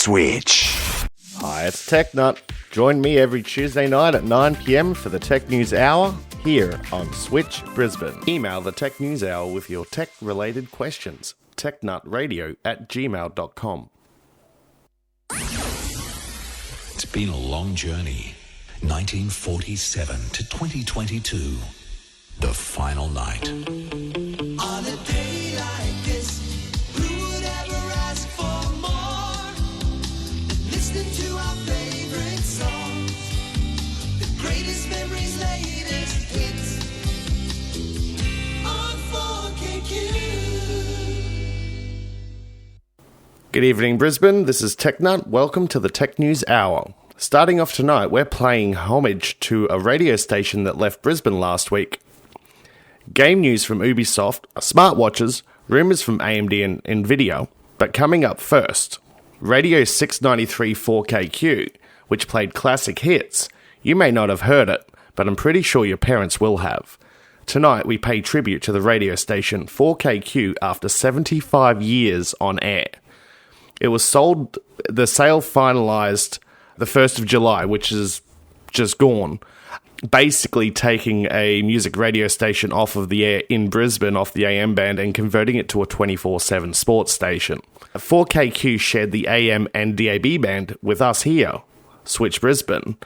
Switch. Hi, it's TechNut. Join me every Tuesday night at 9 PM for the Tech News Hour here on Switch Brisbane. Email the Tech News Hour with your tech-related questions. technutradio@gmail.com. It's been a long journey. 1947 to 2022. The final night. On a day like this, who would ever ask for more? Listening to our favorite songs, the greatest memories, latest hits on 4KQ. Good evening, Brisbane. This is TechNut. Welcome to the Tech News Hour. Starting off tonight, we're paying homage to a radio station that left Brisbane last week. Game news from Ubisoft, smartwatches, rumours from AMD and Nvidia, but coming up first, Radio 693 4KQ, which played classic hits. You may not have heard it, but I'm pretty sure your parents will have. Tonight we pay tribute to the radio station 4KQ after 75 years on air. It was sold, the sale finalised the 1st of July, which is just gone. Basically taking a music radio station off of the air in Brisbane, off the AM band, and converting it to a 24/7 sports station. 4KQ shared the AM and DAB band with us here, Switch Brisbane.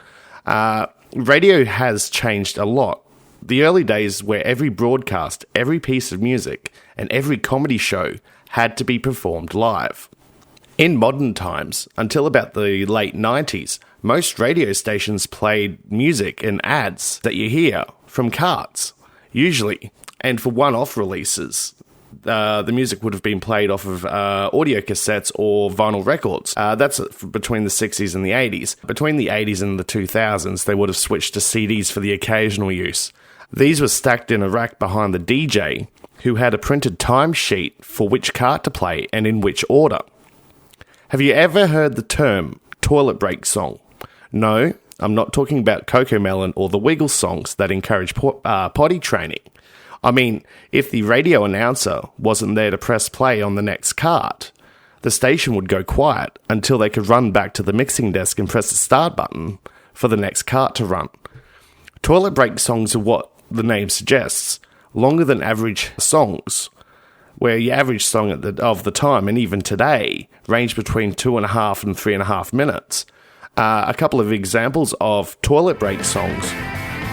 Radio has changed a lot. The early days where every broadcast, every piece of music, and every comedy show had to be performed live. In modern times, until about the late 90s, most radio stations played music and ads that you hear from cards, usually, and for one-off releases. The music would have been played off of audio cassettes or vinyl records. That's between the 60s and the 80s. Between the 80s and the 2000s, they would have switched to CDs for the occasional use. These were stacked in a rack behind the DJ, who had a printed timesheet for which card to play and in which order. Have you ever heard the term toilet break song? No, I'm not talking about Coco Melon or the Wiggles songs that encourage potty training. I mean, if the radio announcer wasn't there to press play on the next card, the station would go quiet until they could run back to the mixing desk and press the start button for the next card to run. Toilet break songs are what the name suggests, longer than average songs, where your average song of the time, and even today, range between 2.5 and 3.5 minutes. A couple of examples of toilet break songs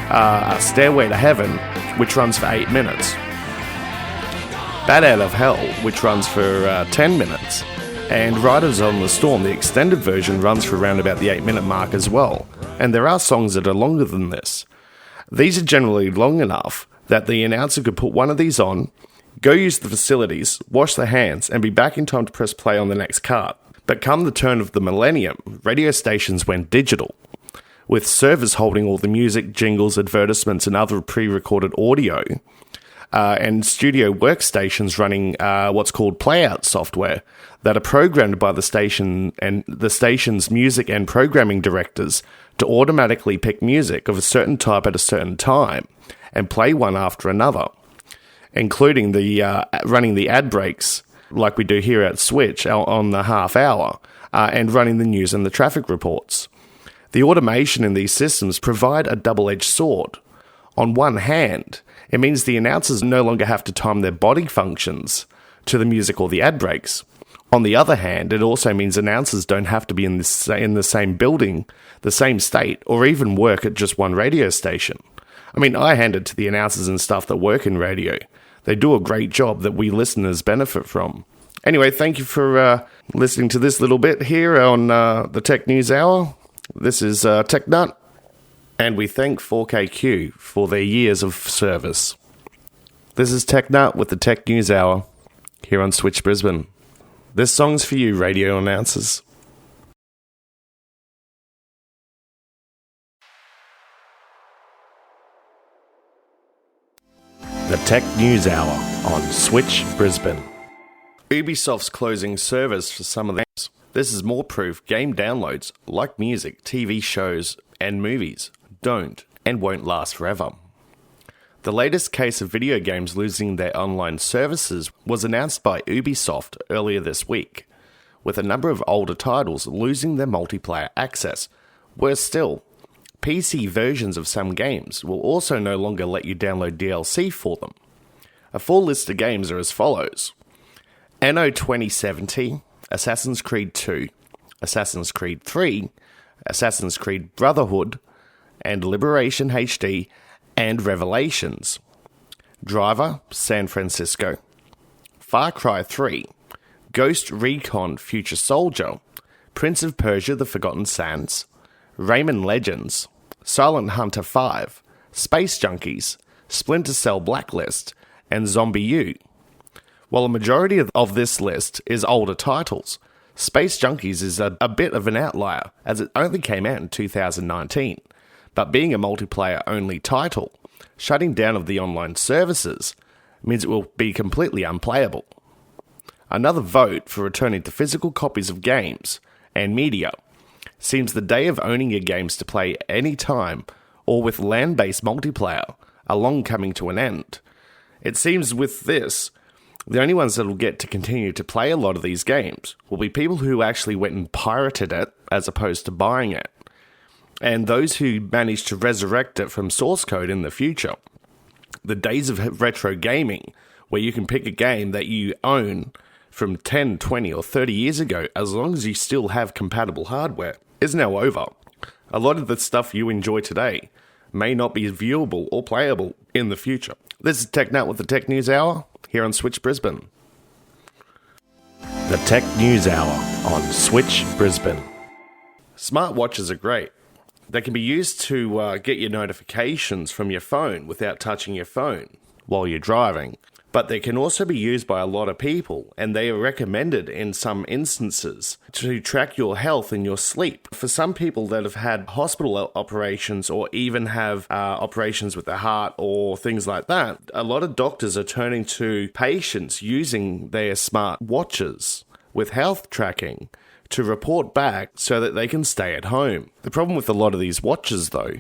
are Stairway to Heaven, which runs for 8 minutes, Bat Out of Hell, which runs for 10 minutes, and Riders on the Storm, the extended version, runs for around about the 8-minute mark as well. And there are songs that are longer than this. These are generally long enough that the announcer could put one of these on, go use the facilities, wash their hands, and be back in time to press play on the next card. But come the turn of the millennium, radio stations went digital, with servers holding all the music, jingles, advertisements, and other pre-recorded audio, and studio workstations running what's called playout software that are programmed by the station and the station's music and programming directors to automatically pick music of a certain type at a certain time and play one after another, including the running the ad breaks like we do here at Switch on the half hour, and running the news and the traffic reports. The automation in these systems provide a double-edged sword. On one hand, it means the announcers no longer have to time their body functions to the music or the ad breaks. On the other hand, it also means announcers don't have to be in the same building, the same state, or even work at just one radio station. I mean, I hand it to the announcers and stuff that work in radio. They do a great job that we listeners benefit from. Anyway, thank you for listening to this little bit here on the Tech News Hour. This is TechNut, and we thank 4KQ for their years of service. This is TechNut with the Tech News Hour here on Switch Brisbane. This song's for you, radio announcers. The Tech News Hour on Switch Brisbane. Ubisoft's closing servers for some of the games. This is more proof game downloads, like music, TV shows, and movies, don't and won't last forever. The latest case of video games losing their online services was announced by Ubisoft earlier this week, with a number of older titles losing their multiplayer access. Worse still, PC versions of some games will also no longer let you download DLC for them. A full list of games are as follows: Anno 2070, Assassin's Creed 2, Assassin's Creed 3, Assassin's Creed Brotherhood, and Liberation HD, and Revelations. Driver, San Francisco. Far Cry 3, Ghost Recon Future Soldier, Prince of Persia The Forgotten Sands, Rayman Legends, Silent Hunter 5, Space Junkies, Splinter Cell Blacklist, and Zombie U. While a majority of this list is older titles, Space Junkies is a bit of an outlier, as it only came out in 2019, but being a multiplayer-only title, shutting down of the online services means it will be completely unplayable. Another vote for returning to physical copies of games and media seems the day of owning your games to play any time or with LAN-based multiplayer are long coming to an end. It seems with this, the only ones that will get to continue to play a lot of these games will be people who actually went and pirated it as opposed to buying it, and those who managed to resurrect it from source code in the future. The days of retro gaming, where you can pick a game that you own from 10, 20 or 30 years ago, as long as you still have compatible hardware, is now over. A lot of the stuff you enjoy today may not be viewable or playable in the future. This is TechNut with the Tech News Hour here on Switch Brisbane. The Tech News Hour on Switch Brisbane. Smartwatches are great. They can be used to get your notifications from your phone without touching your phone while you're driving. But they can also be used by a lot of people, and they are recommended in some instances to track your health and your sleep. For some people that have had hospital operations or even have operations with the heart or things like that, a lot of doctors are turning to patients using their smart watches with health tracking to report back so that they can stay at home. The problem with a lot of these watches, though,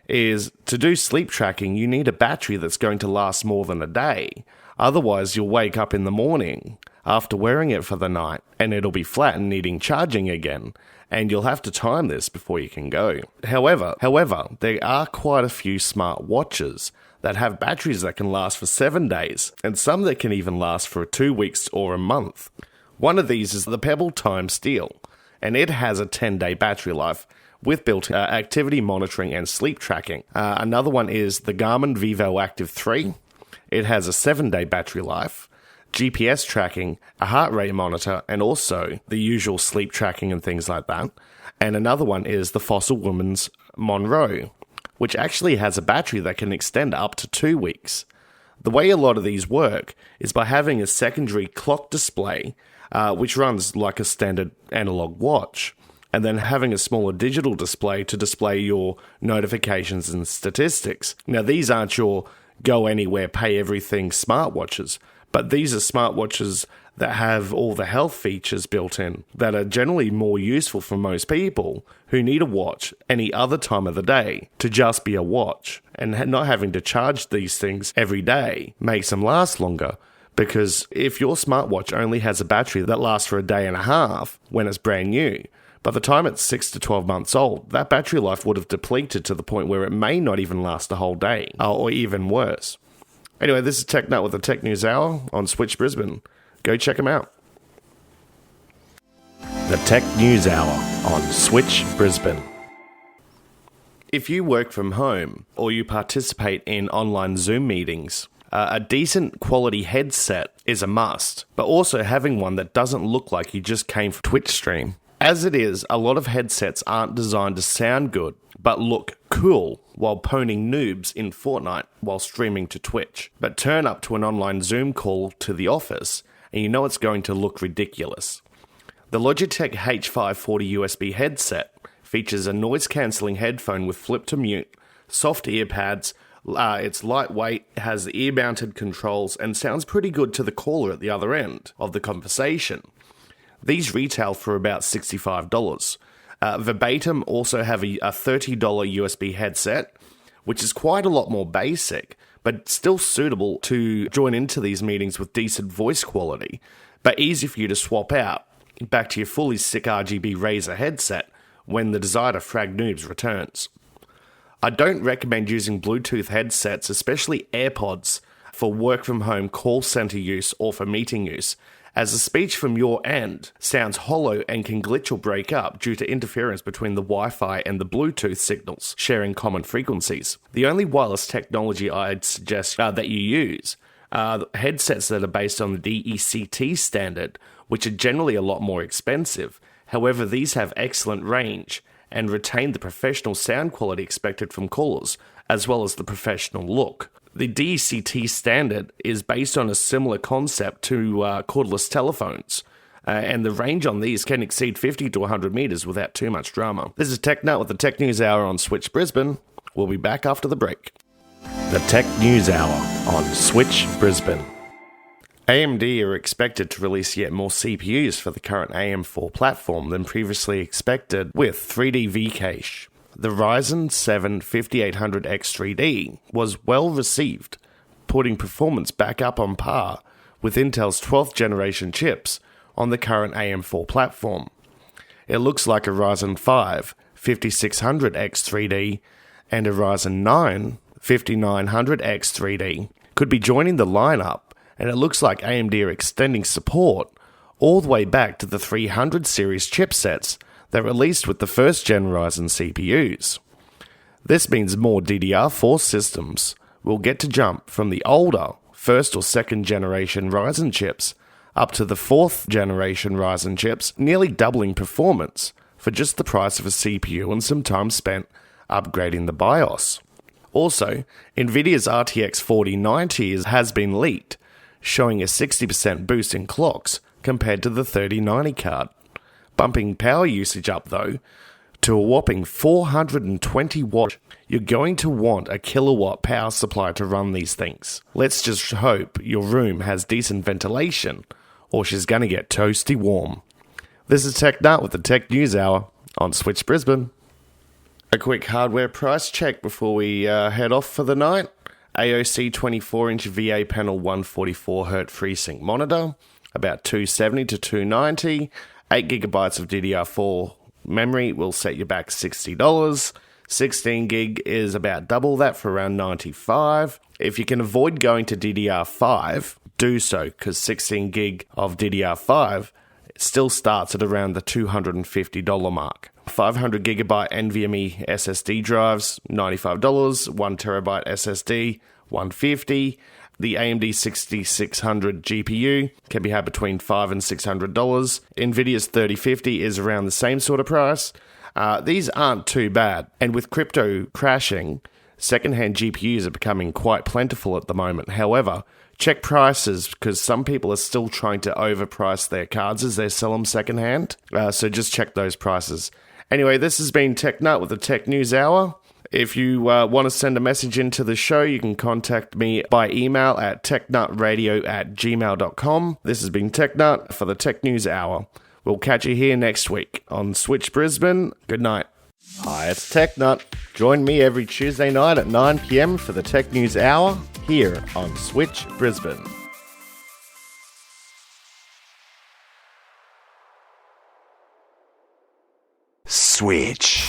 is to do sleep tracking, you need a battery that's going to last more than a day. Otherwise, you'll wake up in the morning after wearing it for the night and it'll be flat and needing charging again, and you'll have to time this before you can go. However, there are quite a few smart watches that have batteries that can last for 7 days, and some that can even last for 2 weeks or a month. One of these is the Pebble Time Steel, and it has a 10-day battery life with built-in activity monitoring and sleep tracking. Another one is the Garmin Vivo Active 3. It has a 7-day battery life, GPS tracking, a heart rate monitor, and also the usual sleep tracking and things like that. And another one is the Fossil Woman's Monroe, which actually has a battery that can extend up to 2 weeks. The way a lot of these work is by having a secondary clock display, which runs like a standard analog watch, and then having a smaller digital display to display your notifications and statistics. Now, these aren't your go anywhere, pay everything smartwatches, but these are smartwatches that have all the health features built in that are generally more useful for most people who need a watch any other time of the day to just be a watch, and not having to charge these things every day makes them last longer. Because if your smartwatch only has a battery that lasts for a day and a half when it's brand new, by the time it's 6 to 12 months old, that battery life would have depleted to the point where it may not even last a whole day, or even worse. Anyway, this is TechNut with the Tech News Hour on Switch Brisbane. Go check them out. The Tech News Hour on Switch Brisbane. If you work from home or you participate in online Zoom meetings, a decent quality headset is a must, but also having one that doesn't look like you just came from Twitch stream. As it is, a lot of headsets aren't designed to sound good, but look cool while poning noobs in Fortnite while streaming to Twitch. But turn up to an online Zoom call to the office, and you know it's going to look ridiculous. The Logitech H540 USB headset features a noise-cancelling headphone with flip-to-mute, soft ear pads. It's lightweight, has ear-mounted controls, and sounds pretty good to the caller at the other end of the conversation. These retail for about $65. Verbatim also have a $30 USB headset, which is quite a lot more basic, but still suitable to join into these meetings with decent voice quality, but easy for you to swap out back to your fully sick RGB Razer headset when the Desire to Frag Noobs returns. I don't recommend using Bluetooth headsets, especially AirPods, for work from home call center use or for meeting use, as the speech from your end sounds hollow and can glitch or break up due to interference between the Wi-Fi and the Bluetooth signals sharing common frequencies. The only wireless technology I'd suggest that you use are headsets that are based on the DECT standard, which are generally a lot more expensive. However, these have excellent range and retain the professional sound quality expected from callers, as well as the professional look. The DECT standard is based on a similar concept to cordless telephones, and the range on these can exceed 50 to 100 meters without too much drama. This is TechNut with the Tech News Hour on Switch Brisbane. We'll be back after the break. The Tech News Hour on Switch Brisbane. AMD are expected to release yet more CPUs for the current AM4 platform than previously expected with 3D V-Cache. The Ryzen 7 5800X3D was well received, putting performance back up on par with Intel's 12th generation chips on the current AM4 platform. It looks like a Ryzen 5 5600X3D and a Ryzen 9 5900X3D could be joining the lineup, and it looks like AMD are extending support all the way back to the 300 series chipsets that released with the first gen Ryzen CPUs. This means more DDR4 systems will get to jump from the older first or second generation Ryzen chips up to the fourth generation Ryzen chips, nearly doubling performance for just the price of a CPU and some time spent upgrading the BIOS. Also, Nvidia's RTX 4090 has been leaked, showing a 60% boost in clocks compared to the 3090 card, bumping power usage up though to a whopping 420 watts. You're going to want a kilowatt power supply to run these things. Let's just hope your room has decent ventilation, or she's going to get toasty warm. This is TechNut with the Tech News Hour on Switch Brisbane. A quick hardware price check before we head off for the night. AOC 24-inch VA panel 144Hz FreeSync monitor, about $270 to $290. 8GB of DDR4 memory will set you back $60. 16GB is about double that for around $95. If you can avoid going to DDR5, do so, because 16GB of DDR5 still starts at around the $250 mark. 500GB NVMe SSD drives, $95. 1TB SSD, $150. The AMD 6600 GPU can be had between $500 and $600. NVIDIA's 3050 is around the same sort of price. These aren't too bad. And with crypto crashing, secondhand GPUs are becoming quite plentiful at the moment. However, check prices, because some people are still trying to overprice their cards as they sell them secondhand. So just check those prices. Anyway, this has been TechNut with the Tech News Hour. If you want to send a message into the show, you can contact me by email at technutradio@gmail.com. This has been TechNut for the Tech News Hour. We'll catch you here next week on Switch Brisbane. Good night. Hi, it's TechNut. Join me every Tuesday night at 9 p.m. for the Tech News Hour here on Switch Brisbane. Switch.